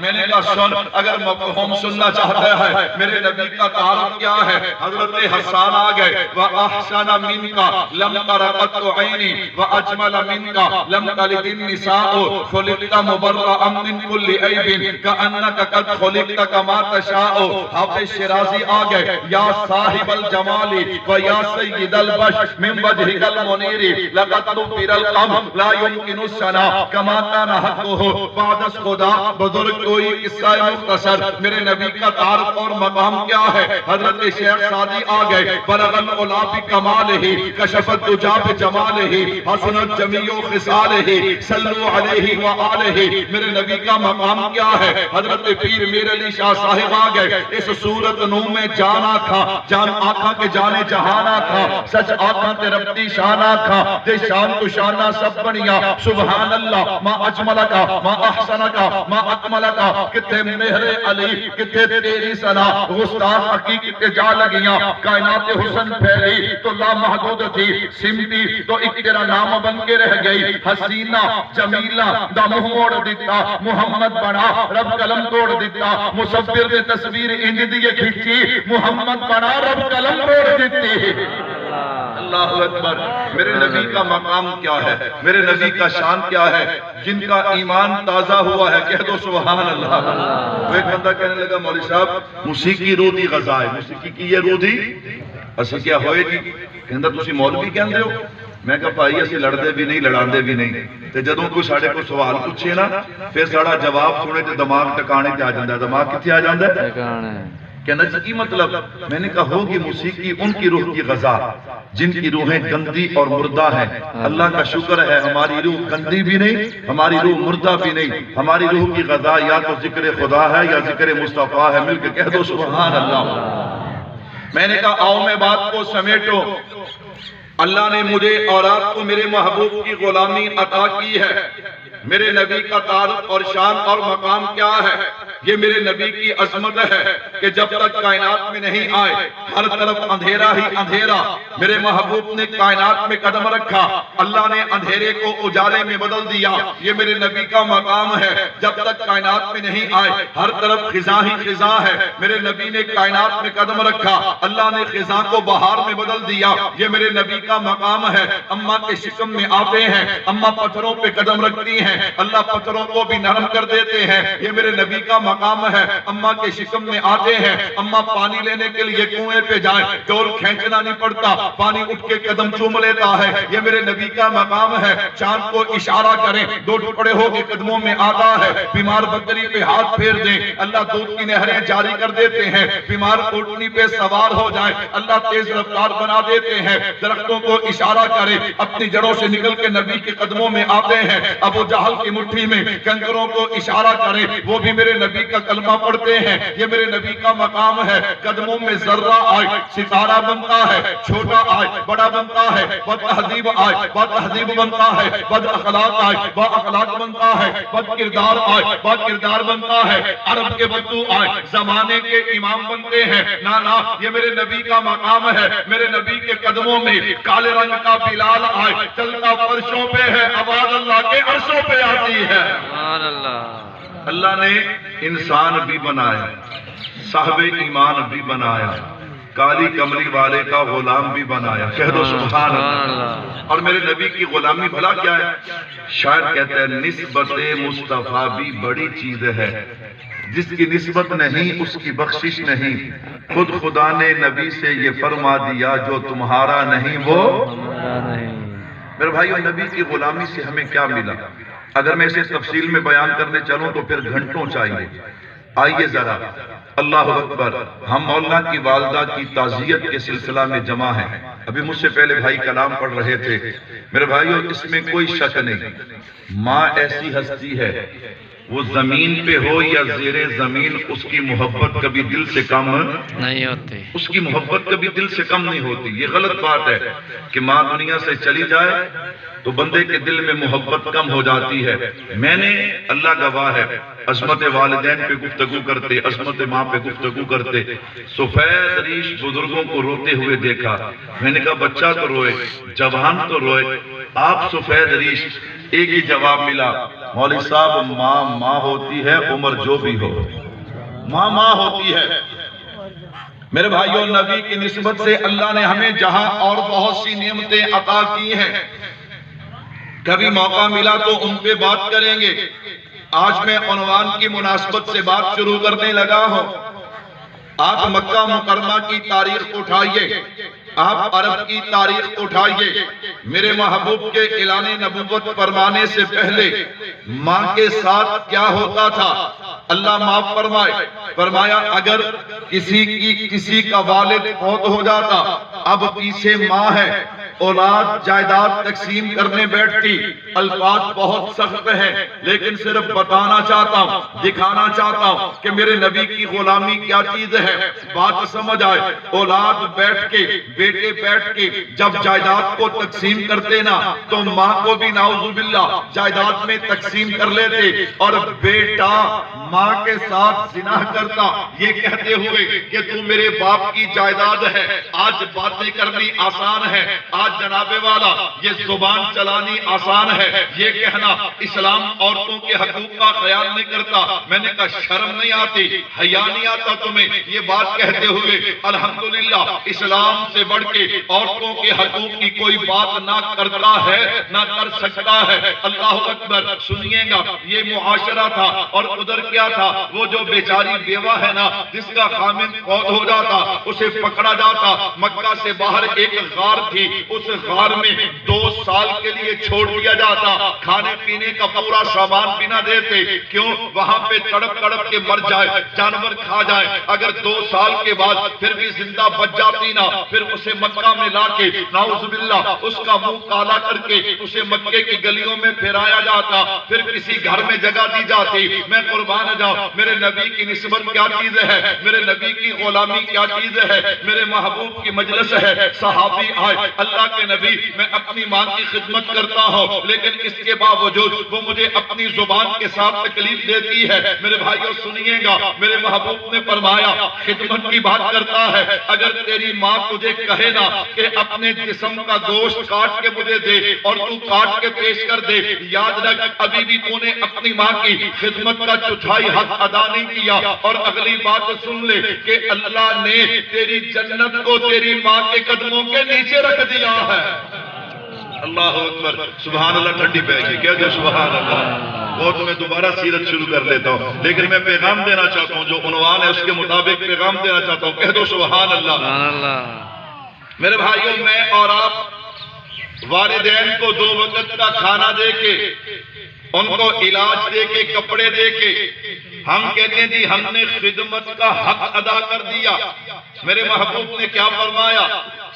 میں نے کہا سن، اگر مفہوم سننا چاہتا ہے میرے نبی کا تعارف کیا ہے؟ حضرت حسان آ گئے، وَأَحْسَنَ مِنْكَ لَمْ تَرَ قَطُّ عَيْنِي وَأَجْمَلَ مِنْكَ لَمْ تَلِدِ النِّسَاءُ خُلِقْتَ مُبَرَّأً مِنْ كُلِّ عَيْبٍ كَأَنَّكَ قَدْ خُلِقْتَ كَمَا تَشَاءُ۔ حافظ شیرازی آ گئے، یا صاحب الجمال ویا سید البشر من وجهك المنیر لقد نُبِّرَ القمر لا يمكن السنا كما كان حقه بعد از خدا۔ بزرگ کوئی قصہ مختصر، میرے نبی کا تعارف اور مقام کیا ہے؟ حضرت شیخ سعدی آ گئے، بلغ العلا بکمالہ کشف الدجا بجمالہ حسنت جمیع خصالہ صلو علیہ وآلہ۔ میرے نبی کا مقام کیا ہے؟ حضرت پیر میر علی شاہ صاحب آ گئے، اس صورت نو میں جانا تھا، جان آقا کے جانے جہانا تھا، سچ آقا تے ربتی شانہ تھا، دے شان تو شانہ سب بنیا۔ سبحان اللہ ما اجملکا ما احسنکا ما اکملکا، کتے مہر علی کتے تیری سنا، گستاخ حقیقت کے جا لگیاں، کائنات حسن پھیلی تو لا محدود تھی، سمٹی تو ایک تیرا نام بن کے رہ گئی، حسینہ جمیلہ دا منہ موڑ دیتا، محمد بنا رب قلم توڑ دیتا، مصور نے تصویر انج دیئے کھینچی، محمد بنا رب قلم توڑ دیتی۔ اللہ اکبر۔ میرے نبی کا مقام کیا ہے؟ میرے نبی کا شان کیا ہے؟ جن کا ایمان تازہ ہوا ہے کہہ دو سبحان اللہ۔ وہ ایک بندہ کہنے لگا مولوی صاحب موسیقی رو دی غذا ہے، موسیقی کی یہ رو دی اسی کیا ہوئے گی؟ کہندہ تسی مولوی کہندے ہو؟ میں کہا پائی اسی لڑدے بھی نہیں لڑاندے بھی نہیں، تے جدوں کوئی ساڑھے کو سوال پوچھے نا پھر ساڑھا جواب سنے تے دماغ ٹکانے تے آ جاندہ ہے۔ دماغ کتھے آ جاندہ ہے؟ کہنا چاہیے مطلب میں نے کہا ہوگی موسیقی ان کی روح کی غذا جن کی روحیں گندی اور مردہ ہیں۔ اللہ کا شکر ہے ہماری روح گندی بھی نہیں، ہماری روح مردہ بھی نہیں، ہماری روح کی غذا یا تو ذکر خدا ہے یا ذکر مصطفیٰ ہے۔ مل کے کہہ دو سبحان اللہ۔ میں نے کہا آؤ میں بات کو سمیٹو، اللہ نے مجھے اور آپ کو میرے محبوب کی غلامی عطا کی ہے۔ میرے نبی کا تعارف اور شان اور مقام کیا ہے؟ یہ میرے نبی کی عظمت ہے کہ جب تک کائنات میں نہیں آئے ہر طرف اندھیرا ہی اندھیرا۔ میرے محبوب نے کائنات میں قدم رکھا، اللہ نے اندھیرے کو اجالے میں بدل دیا۔ یہ میرے نبی کا مقام ہے، جب تک کائنات میں نہیں آئے ہر طرف خزاں ہی خزاں ہے۔ میرے نبی نے کائنات میں قدم رکھا، اللہ نے خزاں کو بہار میں بدل دیا۔ یہ میرے نبی کا مقام ہے۔ اماں کے شکم میں آتے ہیں، اماں پتھروں پہ قدم رکھتی ہیں، اللہ پتھروں کو بھی نرم کر دیتے ہیں۔ یہ میرے نبی کا مقام ہے۔ اماں کے شکم میں آتے ہیں، اماں پانی لینے کے لیے کنویں پہ جائیں، ڈول کھینچنا نہیں پڑتا، پانی اٹھ کے قدم چوم لیتا ہے۔ یہ میرے نبی کا مقام ہے۔ چاند کو اشارہ کریں، دو ٹکڑے ہو کے قدموں میں آتا ہے۔ بیمار بکری پہ ہاتھ پھیر دیں، اللہ دودھ کی نہریں جاری کر دیتے ہیں۔ بیمار اونٹنی پہ سوار ہو جائیں، اللہ تیز رفتار بنا دیتے ہیں۔ درختوں کو اشارہ کریں، اپنی جڑوں سے نکل کے نبی کے قدموں میں آتے ہیں۔ ابو جہل کی مٹھی میں کنکروں کو اشارہ کریں، وہ بھی میرے نبی کا کلمہ پڑھتے ہیں۔ یہ میرے نبی کا مقام ہے۔ قدموں میں ذرہ آئے ستارہ بنتا ہے، چھوٹا آئے بڑا بنتا ہے، بد تہذیب آئے بد تہذیب بنتا ہے، بد اخلاق آئے با اخلاق بنتا ہے، بد کردار آئے با کردار بنتا ہے۔ عرب کے بدو آئے زمانے کے امام بنتے ہیں۔ نانا یہ میرے نبی کا مقام ہے۔ میرے نبی کے قدموں میں کالے رنگ کا بلال آئے، چلتا فرشوں پہ ہے، آواز اللہ کے عرشوں پہ آتی ہے۔ سبحان اللہ۔ اللہ نے انسان بھی بنایا، صاحب ایمان بھی بنایا، کالی کملی والے کا غلام بھی بنایا۔ کہہ دو سبحان اللہ۔ اور میرے نبی کی غلامی بھلا کیا ہے؟ شاعر کہتا ہے نسبت مصطفیٰ بھی بڑی چیز ہے، جس کی نسبت نہیں اس کی بخشش نہیں۔ خود خدا نے نبی سے یہ فرما دیا جو تمہارا نہیں وہ نہیں۔ میرے بھائیو نبی کی غلامی سے ہمیں کیا ملا؟ اگر میں اسے تفصیل میں بیان کرنے چلوں تو پھر گھنٹوں چاہیے۔ آئیے ذرا اللہ اکبر، ہم مولانا کی والدہ کی تعزیت کے سلسلہ میں جمع ہیں۔ ابھی مجھ سے پہلے بھائی کلام پڑھ رہے تھے۔ میرے بھائیو اس میں کوئی شک نہیں، ماں ایسی ہستی ہے وہ زمین پہ ہو یا زیر زمین اس کی محبت کبھی دل سے کم نہیں ہوتی، اس کی محبت کبھی دل سے کم نہیں ہوتی۔ یہ غلط بات ہے کہ ماں دنیا سے چلی جائے تو بندے کے دل میں محبت کم ہو جاتی ہے۔ میں نے اللہ گواہ ہے عظمت والدین پہ گفتگو کرتے، عظمت ماں پہ گفتگو کرتے سفید ریش بزرگوں کو روتے ہوئے دیکھا۔ میں نے کہا بچہ تو روئے، جوان تو روئے، آپ سفید ریش۔ ایک ہی جواب ملا، مولوی صاحب ماں ماں ہوتی ہے، عمر جو بھی ہو، ماں ماں ہوتی ہے۔ میرے بھائیوں، نبی کی نسبت سے اللہ نے ہمیں جہاں اور بہت سی نعمتیں عطا کی ہیں، کبھی موقع ملا تو ان پہ بات کریں گے۔ آج میں عنوان کی مناسبت سے بات شروع کرنے لگا ہوں۔ آپ مکہ مکرمہ کی تاریخ اٹھائیے، آپ عرب کی تاریخ اٹھائیے۔ میرے محبوب کے اعلان نبوت فرمانے سے پہلے ماں کے ساتھ کیا ہوتا تھا؟ اللہ معاف فرمائے، فرمایا اگر کسی کا والد فوت ہو جاتا، اب پیچھے ماں ہے، اولاد جائیداد تقسیم کرنے بیٹھتی۔ الفاظ بہت سخت ہیں، لیکن صرف بتانا چاہتا ہوں، دکھانا چاہتا ہوں کہ میرے نبی کی غلامی کیا چیز ہے، بات سمجھ آئے۔ اولاد بیٹھ کے، بیٹے بیٹھ کے جب جائیداد کو تقسیم کرتے نا، تو ماں کو بھی نعوذ باللہ جائیداد میں تقسیم کر لیتے، اور بیٹا ماں کے ساتھ زنا کرتا، یہ کہتے ہوئے کہ تو میرے باپ کی جائیداد ہے۔ آج باتیں کرنی آسان ہے، آج جناب والا یہ زبان چلانی آسان ہے، یہ کہنا اسلام عورتوں کے حقوق کا خیال نہیں کرتا۔ میں نے کہا شرم نہیں آتی، حیا نہیں آتا تمہیں یہ بات کہتے ہوئے؟ الحمدللہ اسلام سے بڑھ کے عورتوں کے حقوق کی کوئی بات نہ کرتا ہے، نہ کر سکتا ہے۔ اللہ اکبر۔ سنیے گا، یہ معاشرہ تھا، اور ادھر کیا تھا؟ وہ جو بیچاری بیوہ ہے نا، جس کا خامن فوت ہو جاتا، اسے پکڑا جاتا۔ مکہ سے باہر ایک غار تھی، اس غار میں 2 سال کے لیے چھوڑ دیا جاتا، کھانے پینے کا پورا سامان بھی نہ دیتے۔ کیوں؟ وہاں پہ تڑپ تڑپ کے مر جائے، جانور کھا جائے۔ اگر 2 سال کے بعد پھر بھی زندہ بچ جاتی نا، پھر اسے مکہ میں لا کے نعوذ باللہ اس کا منہ کالا کر کے اسے مکے کی گلیوں میں پھیرایا جاتا، پھر کسی گھر میں جگہ دی جاتی۔ میں قربان جاؤں، میرے نبی کی نسبت کیا چیز ہے، میرے نبی کی غلامی کیا چیز ہے، میرے محبوب کی مجلس ہے۔ صحابی آئے، اللہ کے نبی میں اپنی ماں کی خدمت کرتا ہوں، لیکن اس کے باوجود وہ مجھے اپنی زبان کے ساتھ تکلیف دیتی ہے۔ میرے بھائیوں سنیے گا، میرے محبوب نے فرمایا خدمت کی بات کرتا ہے، اگر تیری ماں تجھے کہے نا کہ اپنے جسم کا گوشت کاٹ کے مجھے دے اور تو کاٹ کے پیش کر دے، یاد رکھ ابھی بھی تو نے اپنی ماں کی خدمت کا چوتھائی حق ادا نہیں کیا۔ اور اگلی بات سن لے کہ اللہ نے تیری جنت کو تیری ماں کے قدموں کے نیچے رکھ دیا ہے۔ اللہ اکبر، سبحان اللہ۔ ٹھنڈی پہ گئی کیا جو سبحان اللہ۔ وہ تو میں دوبارہ سیرت شروع کر لیتا ہوں، لیکن میں پیغام دینا چاہتا ہوں، جو عنوان ہے اس کے مطابق پیغام دینا چاہتا ہوں۔ کہہ دو سبحان اللہ۔ میرے بھائیوں، میں اور آپ والدین کو 2 وقت کا کھانا دے کے، ان کو علاج دے کے، کپڑے دے کے، ہم کہتے ہیں جی ہم نے خدمت کا حق ادا کر دیا۔ میرے محبوب نے کیا فرمایا؟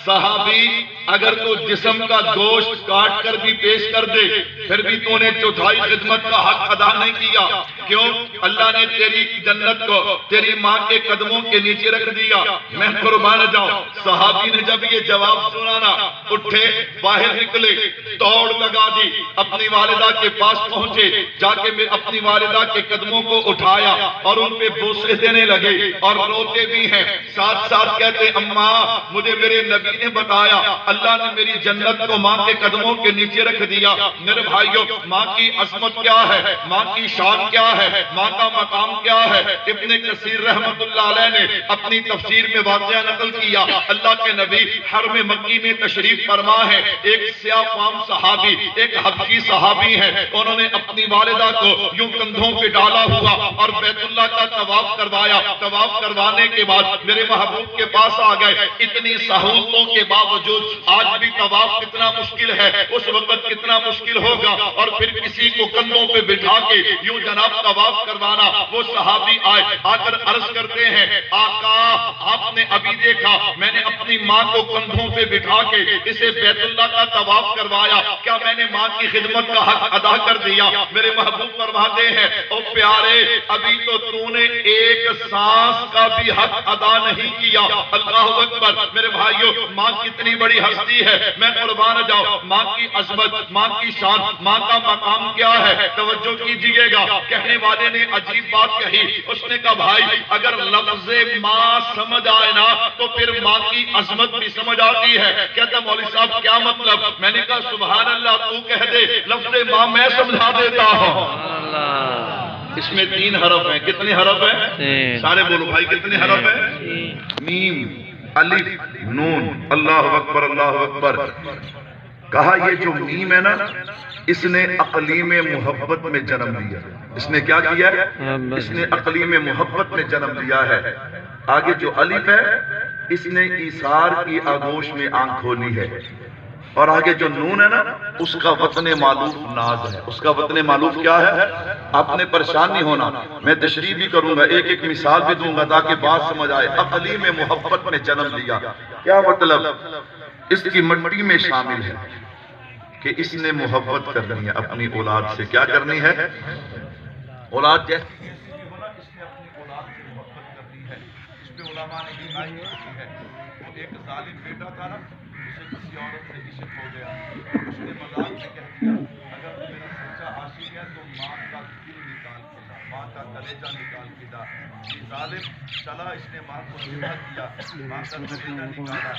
صحابی اگر تو جسم کا گوشت کاٹ کر بھی پیش کر دے، پھر بھی تو نے چوتھائی خدمت کا حق ادا نہیں کیا۔ کیوں؟ اللہ نے تیری جنت کو تیری ماں کے قدموں کے نیچے رکھ دیا۔ میں قربان جاؤں، صحابی نے جب یہ جواب سنا نا، اٹھے، باہر نکلے، دوڑ لگا دی، اپنی والدہ کے پاس پہنچے، جا کے اپنی والدہ کے قدموں کو اٹھایا اور ان پہ بوسے دینے لگے، اور روتے بھی ہیں، ساتھ ساتھ کہتے اماں مجھے میرے نبی نے بتایا اللہ نے میری جنت کو ماں کے قدموں کے نیچے رکھ دیا۔ میرے بھائیوں، ماں کی عظمت کیا ہے، ماں کی شان کیا ہے، ماں کا مقام کیا ہے؟ ابن کثیر رحمت اللہ علیہ نے اپنی تفسیر میں واقعہ نقل کیا، اللہ کے نبی حرم مکی میں تشریف فرما ہے، ایک سیاہ فام صحابی، ایک حبشی صحابی ہے، انہوں نے اپنی والدہ کو یوں کندھوں پہ ڈالا ہوا اور بیت اللہ کا طواف کروایا۔ طواف کروانے کے بعد میرے محبوب کے پاس آ گئے۔ اتنی سہولتوں کے باوجود آج بھی طواف کتنا مشکل ہے، اس وقت کتنا مشکل ہوگا، اور پھر کسی کو کندھوں پہ بٹھا کے یوں جناب طواف کروانا۔ وہ صحابی آئے، آ کر عرض کرتے ہیں آقا آپ نے ابھی دیکھا میں نے اپنی ماں کو کندھوں پہ بٹھا کے اسے بیت اللہ کا طواف کروایا، کیا میں نے ماں کی خدمت کا حق ادا کر دیا؟ میرے محبوب فرماتے ہیں او پیارے ابھی تو نے ایک سانس کا بھی حق ادا نہیں کیا۔ اللہ اکبر۔ میرے بھائیوں ماں کتنی بڑی ہستی ہے، میں قربان جاؤں، ماں کی عظمت، ماں کی شان، ماں کا مقام کیا ہے؟ توجہ کیجئے گا، کہنے والے نے عجیب بات کہی، اس نے کہا بھائی اگر لفظ ماں سمجھ آئے نا تو پھر ماں کی عظمت بھی سمجھ آتی ہے۔ کہتا مولوی صاحب کیا مطلب؟ میں نے کہا سبحان اللہ، تو کہہ دے لفظ ماں میں سمجھا دیتا ہوں۔ اس میں 3 حرف ہیں، کتنے حرف ہیں؟ سارے بولو بھائی کتنے حرف ہیں؟ میم، الف، نون، اللہ اکبر اللہ اکبر۔ کہا یہ جو میم ہے نا، اس نے اقلیم محبت میں جنم لیا۔ اس نے کیا کیا ہے؟ اس نے اقلیم محبت میں جنم لیا ہے۔ آگے جو الف ہے، اس نے ایثار کی آغوش میں آنکھ کھولی ہے، اور آگے جو نون ہے نا، اس کا وطن معلوف ناز ہے۔ اس کا وطن معلوف کیا ہے؟ آپ نے پریشان نہیں ہونا، میں تشریح بھی کروں گا، ایک ایک مثال بھی دوں گا تاکہ بات سمجھ آئے۔ اقلیم محبت میں جنم لیا، کیا مطلب؟ اس کی مٹی میں شامل ہے کہ اس نے محبت کرنی ہے اپنی اولاد سے۔ کیا کرنی ہے؟ اولاد جیسی اس نے اپنی اولاد سے محبت کرنی ہے۔ اس پہ علماء نے یہ آیت لکھی ہے، وہ ایک ظالم بیٹا تھا نا، اسے کسی عورت سے عشق ہو گیا، اس نے مذاق میں کہہ دیا اگر تو میرا سچا عاشق ہے تو ماں کا دل نکال کے لا، ماں کا کلیجہ نکال کے لا۔ یہ ظالم چلا، اس نے ماں کو ذبح کیا، ماں کا کلیجہ نکالا،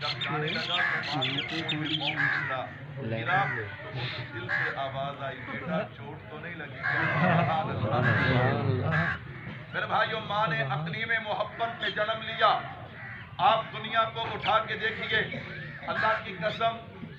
جب جانے لگا تو ماں کے خون میں پاؤں پھسلا، گرا تو اس دل سے آواز آئی بیٹا چوٹ تو نہیں لگی؟ میرے بھائیوں، ماں نے اقلیم محبت میں جنم لیا۔ آپ دنیا کو اٹھا کے دیکھیے، اللہ کی قسم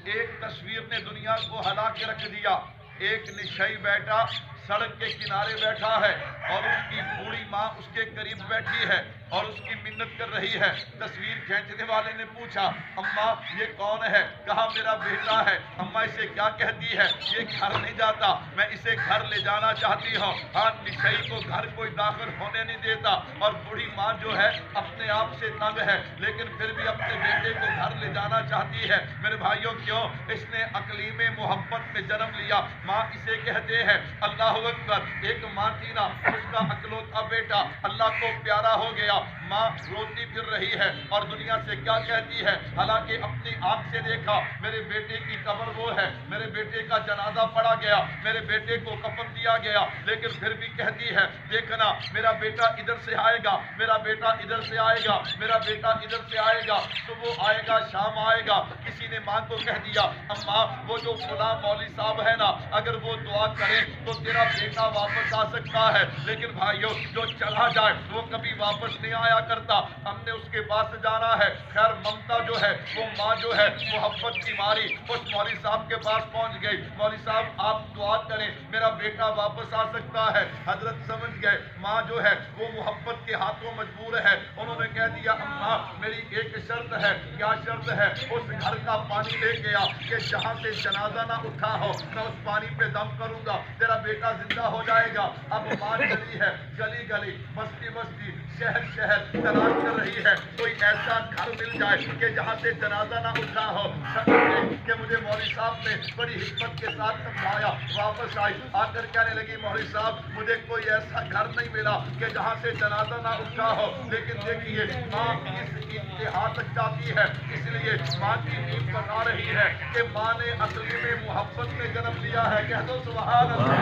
ایک تصویر نے دنیا کو ہلا کے رکھ دیا۔ ایک نشئی بیٹا سڑک کے کنارے بیٹھا ہے اور اس کی بوڑھی ماں اس کے قریب بیٹھی ہے اور اس کی منت کر رہی ہے۔ تصویر کھینچنے والے نے پوچھا اماں یہ کون ہے؟ کہا میرا بیٹا ہے۔ اماں اسے کیا کہتی ہے؟ یہ گھر نہیں جاتا، میں اسے گھر لے جانا چاہتی ہوں۔ ہاں، نشئی کو گھر کوئی داخل ہونے نہیں دیتا اور بوڑھی ماں جو ہے اپنے آپ سے تنگ ہے لیکن پھر بھی اپنے بیٹے کو گھر لے جانا چاہتی ہے۔ میرے بھائیوں کیوں؟ اس نے اقلیم محبت میں جنم لیا۔ ماں اسے کہتے ہیں اللہ اکبر۔ ایک ماں تھی نا، اس کا اکلوتا بیٹا اللہ کو پیارا ہو گیا، ماں روتی پھر رہی ہے اور دنیا سے کیا کہتی ہے؟ حالانکہ اپنی آنکھ سے دیکھا میرے بیٹے کی قبر وہ ہے، میرے بیٹے کا جنازہ پڑا گیا، میرے بیٹے کو کفن دیا گیا، لیکن پھر بھی کہتی ہے دیکھنا میرا بیٹا ادھر سے آئے گا، میرا بیٹا ادھر سے آئے گا، میرا بیٹا ادھر سے آئے گا، صبح آئے گا شام آئے گا۔ کسی نے ماں کو کہہ دیا اماں وہ جو فلاں مولوی صاحب ہے نا، اگر وہ دعا کرے تو تیرا بیٹا واپس آ سکتا ہے، لیکن بھائیوں جو چلا جائے وہ کبھی واپس نہیں آیا کرتا، ہم نے اس کے پاس جانا ہے۔ خیر ممتا جو ہے وہ ماں جو ہے محبت کی ماری اس مولوی صاحب کے پاس پہنچ گئی، مولوی صاحب آپ دعا کریں میرا بیٹا واپس آ سکتا ہے۔ حضرت سمجھ گئے ماں جو ہے وہ محبت کے ہاتھوں مجبور ہے، انہوں نے کہہ دیا اماں میری ایک شرط ہے۔ کیا شرط ہے؟ اس گھر کا پانی لے کے آ کہ جہاں سے جنازہ نہ اٹھا ہو میں اس پانی پہ دم کروں گا، تیرا بیٹا زندہ ہو جائے گا۔ اب ماں چلی ہے گلی گلی بستی بستی شہر شہر تلاش کر رہی ہے کوئی ایسا گھر مل جائے کہ جہاں سے جنازہ نہ اٹھا ہو۔ سمجھے کہ مجھے مولوی صاحب نے بڑی حکمت کے ساتھ سمجھایا، واپس آئی آ کر کہنے لگی مولوی صاحب مجھے کوئی ایسا گھر نہیں ملا کہ جہاں سے جنازہ نہ اٹھا ہو، لیکن دیکھیے ماں اس انتہا تک جاتی ہے، اس لیے ماں کی نیند بتا رہی ہے کہ ماں نے اقلیم محبت میں جنم لیا ہے۔ کہہ دو سبحان اللہ۔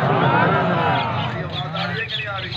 آواز آ رہی ہے کہ نہیں آ رہی؟